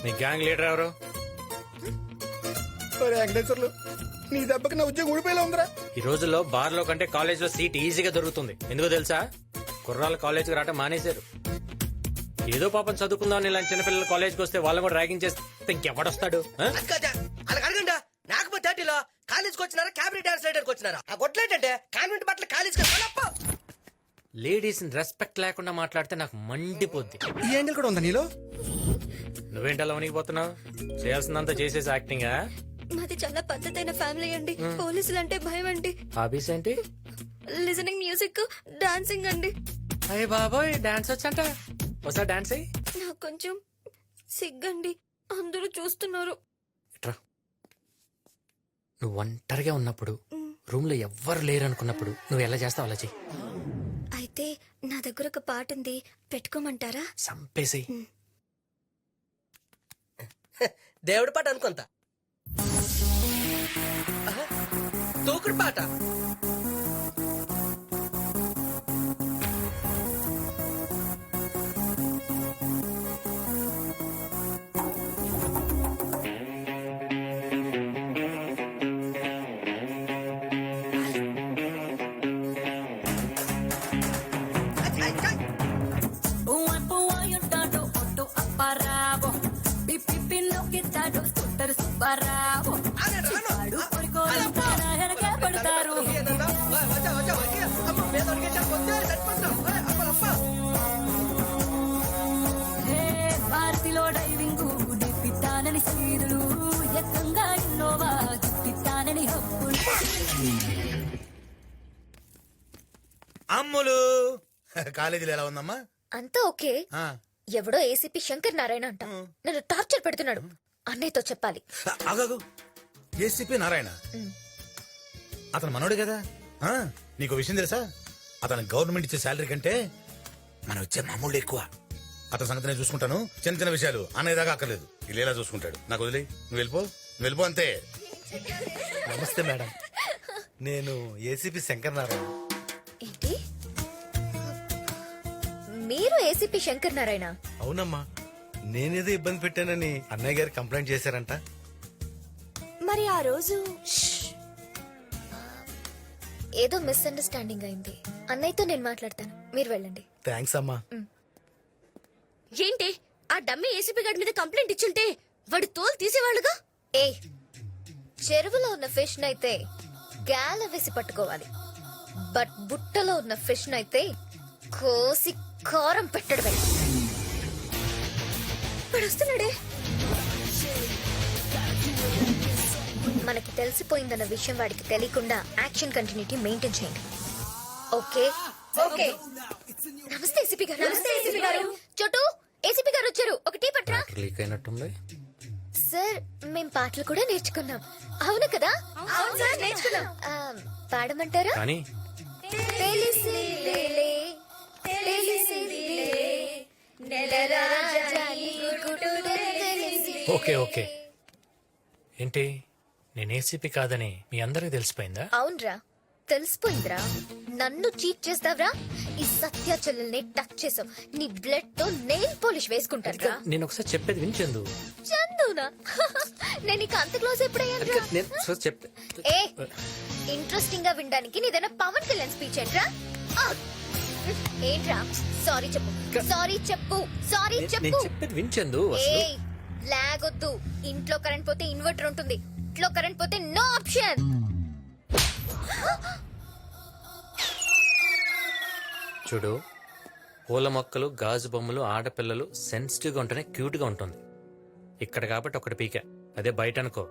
నీ gang leader ఎవరు? వెంకటేశ్వర్లు నీ దెబ్బకి నా ఉద్యోగం ఊడిపోయేలా ఉందిరా. ఈ రోజుల్లో బార్ లో కంటే కాలేజ్ లో సీట్ ఈజీగా దొరుకుతుంది. ఎందుకో తెలుసా? కుర్రాళ్ళు కాలేజ్ కి రావటం మానేశారు. ఏదో పాపం చదువుకుందాం ఇలాంటి చిన్నపిల్లలు కాలేజ్కి వస్తే వాళ్ళని కూడా ర్యాగింగ్ చేస్తే ఇంకెవడొస్తాడు? అలా అడగండా. నాకు 30లో కాలేజ్కి వచ్చినారా, క్యాబినెట్ డాన్స్ రైడర్కి వచ్చినారా? ఆ గొడ్లేటంటే కాన్వెంట్ బట్టలు కాలేజ్కి లేడీస్ రెస్పెక్ట్ లేకుండా మాట్లాడితే నాకు మండిపోద్ది. ఈ యాంగిల్ కూడా ఉందా నీలో? నువ్వేంటలా వణికిపోతున్నావు? చేయాల్సిందంతా చేసేసి యాక్టింగా? మాది చాలా పద్ధతైన ఫ్యామిలీ అండి. పోలీసులు అంటే భయం అండి. హాబీస్ ఏంటి? లిజనింగ్ మ్యూజిక్, డాన్సింగ్ అండి. అయ్య బాబోయ్, డాన్స్ వచ్చంట. ఒకసారి డాన్స్ అయ్యి. నాకు కొంచెం సిగ్గండి, అందరూ చూస్తున్నారు. ఇట్రా. నువ్వు ఒంటరిగా ఉన్నప్పుడు, రూమ్ లో ఎవ్వరు లేరు అనుకున్నప్పుడు నువ్వు ఎలా చేస్తావు అలా చెయ్యి. అయితే నా దగ్గర ఒక పాట ఉంది, పెట్టుకోమంటారా? సంపేసి. దేవుడి పాట అనుకుంటా. తూకుడు పాట. భారతిలో డైవింగ్ దిప్పితానని సీదులు ఎక్కంగా ఇన్నోవా దిప్పితానని హక్కులు. అమ్ములు కాలేజీలో ఎలా ఉందమ్మా? అంతా ఓకే. ఎవడో ఏసీపీ శంకర్ నారాయణ అంట నన్ను టార్చర్ పెడుతున్నాడు. అన్నయ్యతో చెప్పాలి. ఆగాగు. ఏసీపీ నారాయణ అతను మనోడే కదా? నీకు విషయం తెలుసా? అతను గవర్నమెంట్ ఇచ్చే శాలరీ కంటే మనం ఇచ్చే మామూలు ఎక్కువ. అతని సంగతి నేను చూసుకుంటాను. చిన్న చిన్న విషయాలు అనేదాకా అక్కర్లేదు. ఇలా చూసుకుంటాడు. నాకు వదిలే. నువ్వు వెళ్ళిపో అంతే. నమస్తే మేడం, నేను ఏసీపీ శంకర్ నారాయణ. ఏంటి, మీరు ఏసీపీ శంకర్ నారాయణ? అవునమ్మా, నేనేదో ఇబ్బంది పెట్టానని అన్నయ్య గారు కంప్లైంట్ చేశారంట. మరి ఆ రోజు ఏదో మిస్అండర్స్టాండింగ్ అయింది. అన్నయ్యతో నేను మాట్లాడతాను, మీరు వెళ్ళండి. థ్యాంక్స్ అమ్మా. ఏంటి, ఆ డమ్మీ ఏసీపీ గారి మీద కంప్లైంట్ ఇచ్చుంటే వాడు తోలు తీసేవాళ్ళుగా. ఏ చెరువులో ఉన్న ఫిష్ నైతే గాల వేసి పట్టుకోవాలి, బట్ బుట్టలో ఉన్న ఫిష్ నైతే కోసి కారం పెట్టడమే. వాడు వస్తున్నాడే. మనకి తెలిసిపోయిందన్న విషయం వాడికి తెలియకుండా యాక్షన్ కంటిన్యూటీ మెయింటైన్ చేయండి. Okay okay. నమస్తే ఏసీపీ గారు. నమస్తే ఏసీపీ గారు. చోటు, ఏసీపీ గారు వచ్చారు. ఒక టీ పట్రా. లీక్ అయినట్టుంది. సార్, మేం పాటలు కూడా నేర్చుకున్నాం. అవును కదా? అవును సార్, నేర్చుకున్నాం. పాడమంటారా? కానీ తెలిసిలేలే, తెలిసిలేలే, నెలరాజా నీ గుట్టు తెలిసిలే. Okay okay. ఏంటి, నేను ఏసీపీ కాదని మీ అందరికి తెలిసిపోయిందా? అవునరా, తెలిసిపోయిందిరా. నన్ను చీట్ చేస్తావరా? ఈ సత్య చెల్లెల్ని టచ్ చేసావు, నీ బ్లడ్ తో నెయిల్ పాలిష్ వేసుకుంటారా? నేను ఒకసారి చెప్పేది వినిచెందు. చందునా? నేను నీకు అంత క్లోజ్ ఎప్పుడయ్యాను? ఏ ఇంట్రెస్టింగ్ గా వినడానికి నీదైనా పవన్ కళ్యాణ్ స్పీచ్ ఏంట్రా? ఏంట్రా? సారీ చెప్పు, సారీ చెప్పు, సారీ చెప్పు. చెప్పేది వినిచెందు. ఏ లాగొద్దు. ఇంట్లో కరెంట్ పోతే ఇన్వర్టర్ ఉంటుంది, ఇంట్లో కరెంట్ పోతే నో ఆప్షన్. చూడు, పూల మొక్కలు, గాజు బొమ్మలు, ఆడపిల్లలు సెన్సిటివ్ గా ఉంటేనే క్యూట్ గా ఉంటుంది. ఇక్కడ కాబట్టి ఒకటి పీక, అదే బయట అనుకో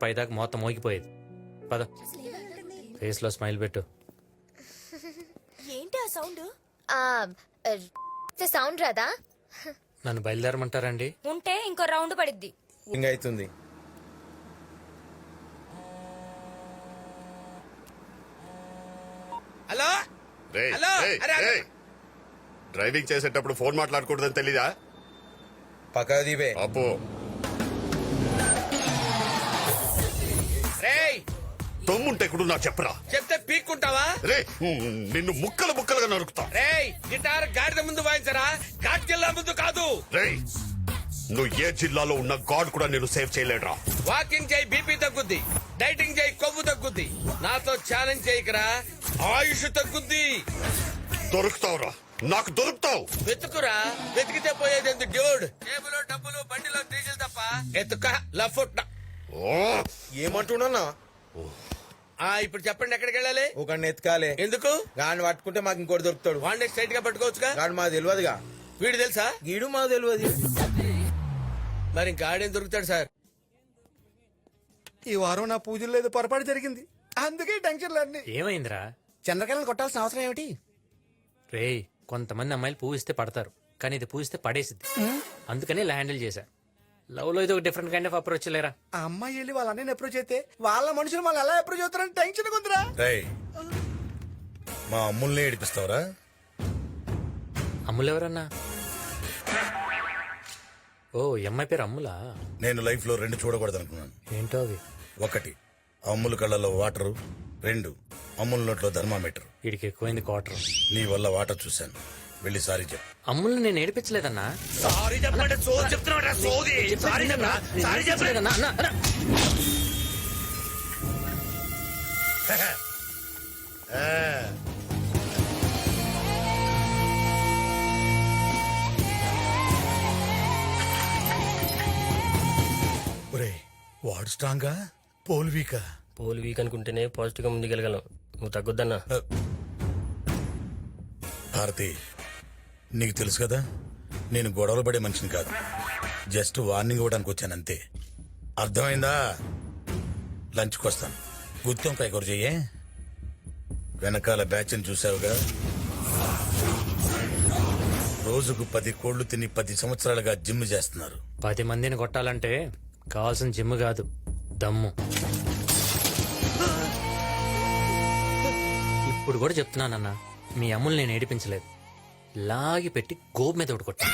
పైదాకా మొత్తం మోగిపోయేది. పద, ఫేస్ లో స్మైల్ పెట్టు. ఏంటి ఆ సౌండ్? సౌండ్ రాదా? నన్ను బయలుదేరమంటారండి? ఉంటే ఇంకో రౌండ్ పడిద్ది. ఇంకా అవుతుంది. Hello hello. డ్రైవింగ్ చేసేటప్పుడు ఫోన్ మాట్లాడకూడదని తెలీదా? పక్కా దీపే. అబ్బో, రేయ్ తమ్ముంటే కూడా నాకు చెప్పరా. చెప్తే పీక్కుంటావా? రే, నిన్ను ముక్కలు ముక్కలుగా నరుకుతా. రేయ్ గిటార్ గాడిద ముందు వాయించరా, ఘాట్ జిల్లా ముందు కాదు. రేయ్, నువ్వు ఏ జిల్లాలో ఉన్న గాడ్ కూడా నేను సేవ్ చేయలేడురా. వాకింగ్ చేయి బీపీ తగ్గుద్ది, డైటింగ్ చేయి కొవ్వు తగ్గుద్ది, నాతో ఛాలెంజ్ చేయకరా ఆయుష్ తగ్గుద్ది. దొరుకుతావురా, నాకు దొరుకుతావు. వెతుకురా, వెతికితే పోయేది ఎందుకు డ్యూడ్? టేబుల్ డబ్బులు బండిలో డీజిల్ తప్ప ఎత్తుక లఫుట్. ఓ, ఏమంటున్నా? ఇప్పుడు చెప్పండి ఎక్కడికి వెళ్ళాలి? ఒక ఎత్కాలే. ఎందుకు? గాని పట్టుకుంటే మాకు ఇంకోటి దొరుకుతాడు. వాడిని స్ట్రైట్ గా పట్టుకోవచ్చుగా. గాని మాకు తెలియదుగా. వీడు తెలుసా? గీడు మాకు తెలియదు. మరి ఇంకా ఆడేం దొరుకుతాడు సార్? ఈ వారం నా పూజలు లేదు, పొరపాటు జరిగింది, అందుకే టెన్షన్లు అన్ని. ఏమైందిరా? చంద్రకళను కొట్టాల్సిన అవసరం ఏమిటి? రేయ్, కొంతమంది అమ్మాయిలు పూవిస్తే పడతారు, కానీ ఇది పూవిస్తే పడేసిద్ది. అందుకని ఇలా హ్యాండిల్ చేశా. లవ్ లో ఇది ఒక డిఫరెంట్ కైండ్ ఆఫ్ అప్రోచ్ లేరా. ఆ అమ్మాయి వెళ్ళి వాళ్ళ అన్నయ్యని అప్రోచ్ అయితే వాళ్ళ మనుషులు మళ్ళీ ఎలా అప్రోచ్ అవుతారని టెన్షన్ ఉందిరా. రేయ్, మా అమ్ముల్ని ఏడిపిస్తావురా? అమ్ములు ఎవరన్నా? ఓ, ఈ అమ్మాయి పేరు అమ్ములా? నేను లైఫ్ లో 2 చూడకూడదు అనుకున్నాను. ఏంటో అవి? 1, అమ్ముల కళ్ళలో వాటరు. 2, అమ్ముల నోట్లో థర్మామీటర్. వీడికి ఎక్కువైంది క్వార్టర్. నీ వల్ల వాటర్ చూశాను. వెళ్ళి సారీ చెప్పు. అమ్ముల్ని నేను ఏడిపించలేదన్నా. సారీ చెప్పండి, సోది చెప్తున్నా సోది. సారీ చెప్పరా, సారీ చెప్పలేదన్నా. అన్నా, అన్నా. ఒరేయ్, వాడు స్ట్రాంగా, పోల్ వీకా? పోల్ వీక్ అనుకుంటేనే పాజిటివ్ గా ముందుకెళ్ళగలం. నువ్వు తగ్గొద్దన్నా. భారతి, నీకు తెలుసు కదా నేను గొడవలు పడే మనిషిని కాదు. జస్ట్ వార్నింగ్ ఇవ్వడానికి వచ్చాను అంతే. అర్థమైందా? లంచ్కి వస్తాను. గుత్తొంకాయ కూర చెయ్యే. వెనకాల బ్యాచ్ని చూసావుగా, రోజుకు 10 కోళ్లు తిని 10 సంవత్సరాలుగా జిమ్ చేస్తున్నారు. 10 మందిని కొట్టాలంటే కావాల్సిన జిమ్ కాదు, దమ్ము. ఇప్పుడు కూడా చెప్తున్నానన్నా, మీ అమ్ములు నేను ఏడిపించలేదు. లాగి పెట్టి గోపు మీద ఒకటి కొట్టా.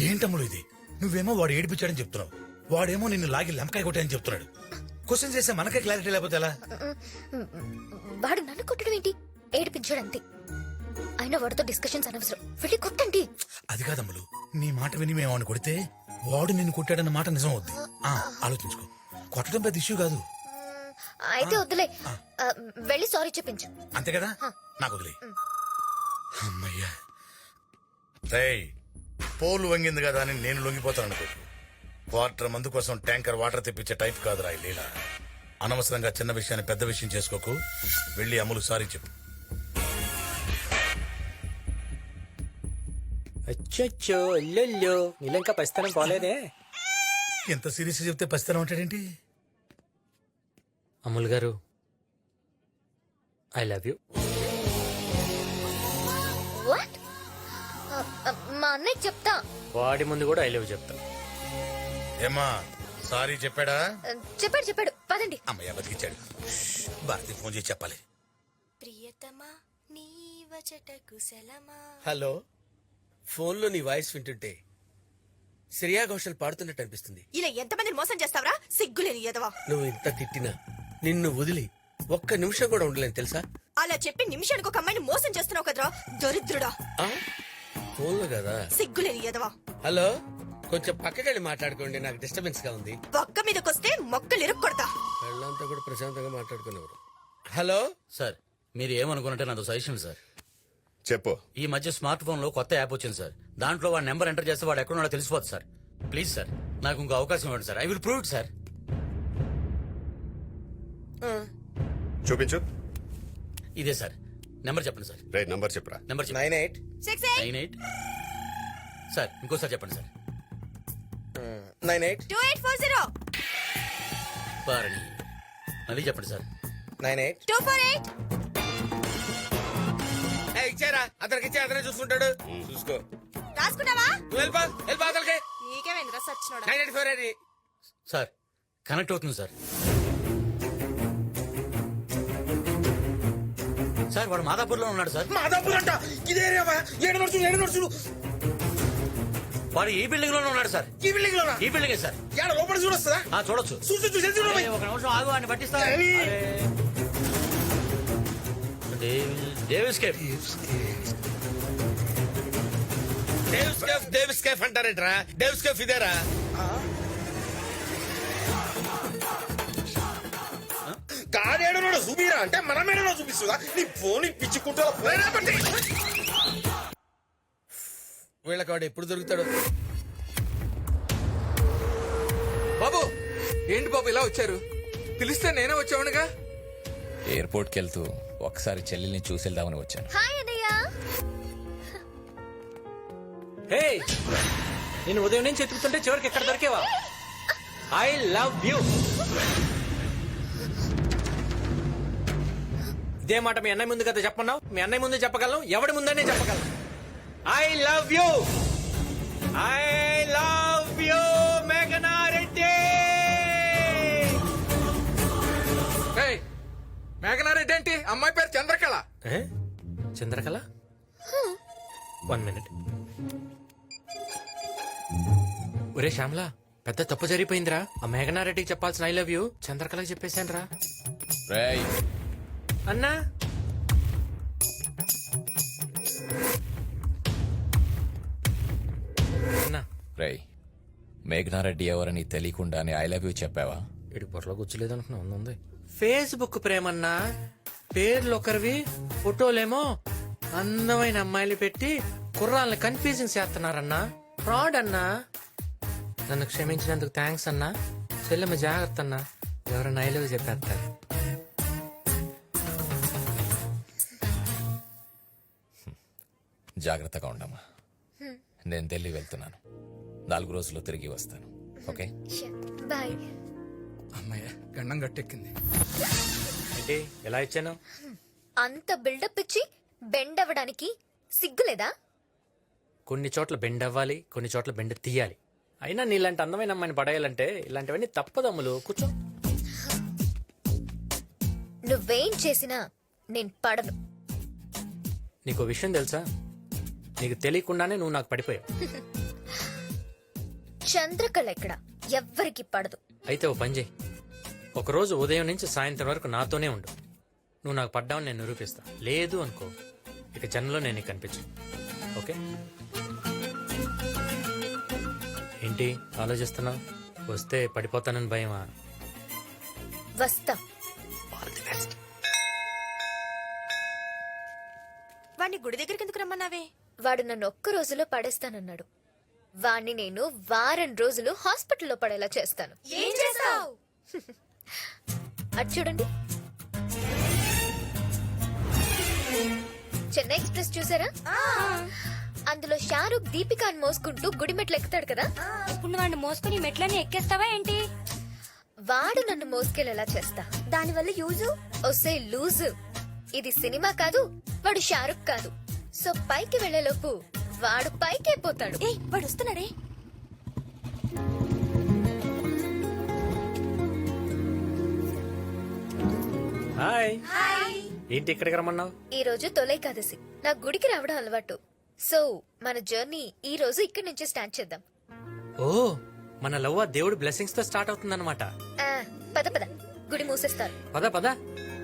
ఏంటమ్ముడు ఇది? నువ్వేమో వాడు ఏడిపించాడని చెప్తున్నావు, వాడేమో నిన్ను లాగి లెంకాయ కొట్టాయని చెప్తున్నాడు. క్వశ్చన్ చేస్తే మనకే క్లారిటీ లేకపోతే ఎలా? వాడు నన్ను కొట్టడం ఏంటి? ఏడిపించాడంతే. అయినా వాడితో డిస్కషన్స్ అనవసరం. వెళ్ళి కొట్టండి. అది కాదమ్ములు, నీ మాట విని మేము వాడిని కొడితే వాడు నిన్ను కొట్టాడన్న మాట నిజం అవుద్ది. ఆలోచించుకో. కొట్టడం పెద్ద ఇష్యూ కాదు. అయితే వద్దులే. వెళ్ళి సారీ చెప్పించు. అంతే కదా? నాకు వదిలే. అమ్మయ్యా. రేయ్, పోలు వంగింది కదా అని నేను లొంగిపోతాను అనుకో. వాటర్ మందు కోసం ట్యాంకర్ వాటర్ తెప్పించే టైప్ కాదురా ఈ లీల. అనవసరంగా చిన్న విషయాన్ని పెద్ద విషయం చేసుకోకు. వెళ్ళి అమ్ములు సారీ చెప్పు. అచ్చో అల్లెల్లో, నీళ్ళు ఇంకా పరిస్థితి పోలేదే. ఎంత సీరియస్ చెప్తే పసితనం ఉంటాడేంటి? అమ్ముల్ గారు, ఐ లవ్ యూ. వాట్? మా అన్నయ్య చెప్తా. వాడి ముందు కూడా ఐ లవ్ చెప్తా. ఏమా, సారీ చెప్పాడా? చెప్పాడు. పదండి. అమ్మయ్య, బతికిచ్చాడు. భారతి ఫోన్ చేసి చెప్పాలి. ప్రియతమా నీ వచట కుశలమా. హలో, ఫోన్ లో నీ వాయిస్ వింటుంటే శ్రేయా ఘోషల్ పాడుతున్నట్టు అనిపిస్తుంది. ఇలా ఎంతమందిని మోసం చేస్తావరా? సిగ్గులేని ఎదవా. నువ్వు ఇంత తిట్టినా నిన్ను వదిలి ఒక్క నిమిషం కూడా ఉండలేను తెలుసా? అలా చెప్పి నిమిషానికి ఒక అమ్మాయిని మోసం చేస్తున్నావు కదరా, దరిద్రుడా. ఫోన్ లో కదా. సిగ్గులేని ఎదవా. హలో, కొంచెం పక్కకెళ్ళి మాట్లాడుకోండి, నాకు డిస్టర్బెన్స్ గా ఉంది. పక్క మీదకొస్తే మొక్కలు ఇరుక్కొడతా. వాళ్ళంతా కూడా ప్రశాంతంగా మాట్లాడుకునేవారు. హలో సార్, మీరు ఏమనుకున్నట్టే నాతో సజెషన్ సార్. చెప్పు. ఈ మధ్య స్మార్ట్ ఫోన్ లో కొత్త యాప్ వచ్చింది సార్. దాంట్లో వాడి నెంబర్ ఎంటర్ చేస్తే వాడు ఎక్కడున్నాడో తెలిసిపోతుంది సార్. ప్లీజ్ సార్, నాకు ఇంకో అవకాశం ఇవ్వండి sir. I will prove it sir. చూపించు. ఇదే సార్ నెంబర్. చెప్పండి సార్. రే, నంబర్ చెప్పురా. Number 98 98 sir. ఇంకోసారి చెప్పండి సార్. 98 2840 పారణి. మళ్ళీ చెప్పండి సార్. 98 248. ఇచ్చారా? అతనికి ఇచ్చే అతనే చూసుకుంటాడు. చూసుకో. రాసుకున్నావా? నువ్వు వెళ్ళిపో అతనికి. నీకేమైందిరా సచ్చినోడా? 984 అని. సార్, కనెక్ట్ అవుతుంది సార్. సార్, వాడు మాదాపూర్ లో ఉన్నాడు సార్. మాదాపూర్ అంట. ఇదే ఏడు నడుచుడు. వాడు ఈ బిల్డింగ్ లోనే ఉన్నాడు సార్. ఈ బిల్డింగ్ లోనా? ఈ బిల్డింగే సార్. ఏడ లోపల చూడొస్తుందా? చూడొచ్చు. చూసి ఒక నిమిషం ఆగు, అని పట్టిస్తా. Davis cafe. డేవిస్ కేఫ్ అంటారేట్రా? డేవిస్ కేఫ్ ఇదేరా? గాడేడో చూపిరా అంటే మనమేడో చూపిస్తుందా? నీ ఫోన్ పిచ్చి కుట్టాల వీళ్ళకి వాడు ఎప్పుడు దొరుకుతాడు? బాబు ఏంటి బాబు ఇలా వచ్చారు? పిలిస్తే నేనే వచ్చావునుగా. ఎయిర్పోర్ట్కి వెళ్తూ ఒకసారి చెల్లెల్ని చూసి వెళ్దామని వచ్చాను. హాయ్ అన్నయ్య. హే, నేను ఉదయం నుంచి ఎత్తుకుతుంటే చివరికి ఎక్కడ దొరికేవా? I love you. ఇదే మాట మీ అన్నయ్య ముందు కదా చెప్పన్నావు? మీ అన్నయ్య ముందు చెప్పగలను, ఎవడి ముందనే చెప్పగలను. I love you. I love you మేఘనా రెడ్డి. మేఘనారెడ్డి ఏంటి? అమ్మాయి పేరు చంద్రకళ. చంద్రకళ? 1 మినిట్. ఒరే శ్యామలా, పెద్ద తప్పు జరిగిపోయిందిరా. ఆ మేఘనారెడ్డికి చెప్పాల్సిన ఐ లవ్ యూ చంద్రకళకి చెప్పేశాను రా. రేయ్, అన్నా అన్నా, రేయ్, మేఘనారెడ్డి ఎవరని తెలియకుండానే ఐ లవ్ యూ చెప్పావా? ఇటు పొరలో కూర్చోలేదు అనుకున్నా. ఉంది ఫేస్బుక్ ప్రేమన్నా. పేర్లు ఒకరివి, ఫోటోలేమో అందమైన అమ్మాయిలు పెట్టి కుర్రాళ్ళని కన్ఫ్యూజింగ్ చేస్తున్నారన్నా. ఫ్రాడ్ అన్నా. నన్ను క్షమించినందుకు థ్యాంక్స్ అన్నా. చెల్లెమ్మ జాగ్రత్త అన్నా, ఎవరైనా ఐ లవ్ చెప్పేస్తారు. జాగ్రత్తగా ఉండమ్మా. నేను ఢిల్లీ వెళ్తున్నాను. 4 రోజుల్లో తిరిగి వస్తాను. Okay, bye. అమ్మాయి గండం గట్టెక్కింది. ఏంటి ఎలా ఇచ్చాను? అంత బిల్డప్ ఇచ్చి బెండ్ అవ్వడానికి సిగ్గులేదా? కొన్ని చోట్ల బెండ్ అవ్వాలి, కొన్ని చోట్ల బెండ్ తీయాలి. అయినా నీలాంటి అందమైన అమ్మాయిని పడేయాలంటే ఇలాంటివన్నీ తప్పదమ్ములు. కూర్చో. నువ్వేం చేసినా నేను పడను. నీకు విషయం తెలుసా? నీకు తెలియకుండానే నువ్వు నాకు పడిపోయావు. చంద్రకళ ఎక్కడ ఎవ్వరికి పడదు. అయితే ఓ పని చేయి, ఒకరోజు ఉదయం నుంచి సాయంత్రం వరకు నాతోనే ఉండు. నువ్వు నాకు పడ్డావని నేను నిరూపిస్తా. లేదు అనుకో, ఇక జన్మలో నేను నీకు కనిపించు. ఓకే? ఏంటి ఆలోచిస్తున్నావు? వస్తే పడిపోతానని భయమా? వస్తా. All the best. వాడిని గుడి దగ్గరికి ఎందుకు రమ్మన్నావే? వాడు నన్ను ఒక్క రోజులో పడేస్తానన్నాడు. వాణ్ణి నేను వారం రోజులు హాస్పిటల్లో పడేలా చేస్తాను. ఏం చేస్తావు? అటు చూడండి. చెన్నై ఎక్స్ప్రెస్ చూసారా? అందులో షారూక్ దీపికాని మోసుకుంటూ గుడి మెట్లు ఎక్కుతాడు కదా. ఇప్పుడు వాడిని మోసుకుని మెట్లని ఎక్కేస్తావా ఏంటి? వాడు నన్ను మోసుకెళ్ళేలా చేస్తా. దానివల్ల యూజు ఒసే లూజు. ఇది సినిమా కాదు, వాడు షారూక్ కాదు. సో పైకి వెళ్లేలోపు వాడు పైకే పోతాడు. ఏ వాడు వస్తున్నాడే. హాయ్. ఏంటి ఇక్కడికి రమ్మన్నావు? ఈ రోజు తొలైకాదశి. నా గుడికి రావడం అలవాటు. సో మన జర్నీ ఈ రోజు ఇక్కడి నుంచి స్టార్ట్ చేద్దాం. ఓ, మన లవ్ దేవుడి బ్లెస్సింగ్స్ తో స్టార్ట్ అవుతుందన్నమాట. పద పద, గుడి మూసేస్తారు. పద పద.